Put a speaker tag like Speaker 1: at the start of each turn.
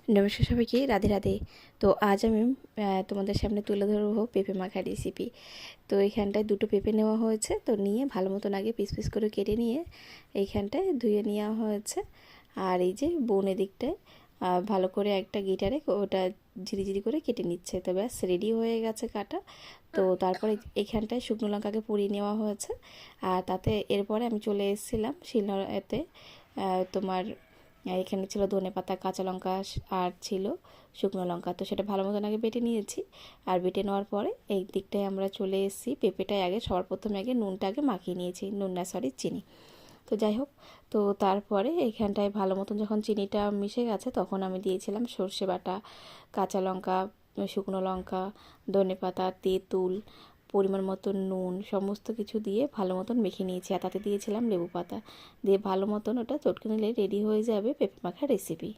Speaker 1: নমস্কার সবাইকে, রাধে রাধে। তো আজ আমি তোমাদের সামনে তুলে ধরবো পেঁপে মাখা রেসিপি। তো এইখানটায় দুটো পেঁপে নেওয়া হয়েছে, তো নিয়ে ভালো মতন আগে পিস পিস করে কেটে নিয়ে এইখানটায় ধুয়ে নেওয়া হয়েছে। আর এই যে বোন এদিকটায় ভালো করে একটা গিটারে ওটা ঝিরি করে কেটে নিচ্ছে। তো ব্যাস রেডি হয়ে গেছে কাটা। তো তারপরে এইখানটায় শুকনো লঙ্কাকে পুড়িয়ে নেওয়া হয়েছে। আর তাতে এরপরে আমি চলে এসেছিলাম শিলনোড়াতে। তোমার এখানে ছিল ধনেপাতা, কাঁচা লঙ্কা আর ছিল শুকনো লঙ্কা। তো সেটা ভালো মতন আগে বেটে নিয়েছি। আর বেটে নেওয়ার পরে এই দিকটায় আমরা চলে এসেছি। পেঁপেটায় আগে সবার প্রথমে আগে নুনটা আগে মাখিয়ে নিয়েছি, নুন না সরি চিনি। তো যাই হোক, তো তারপরে এইখানটায় ভালো মতন যখন চিনিটা মিশে গেছে তখন আমি দিয়েছিলাম সর্ষে বাটা, কাঁচা লঙ্কা, শুকনো লঙ্কা, ধনেপাতা, তেঁতুল, পরিমাণ মতো নুন, সমস্ত কিছু দিয়ে ভালো মতন মেখে নিয়েছি। আর তাতে দিয়েছিলাম লেবু পাতা। দিয়ে ভালো মতন ওটা চটকে নিলে রেডি হয়ে যাবে পেঁপে মাখা রেসিপি।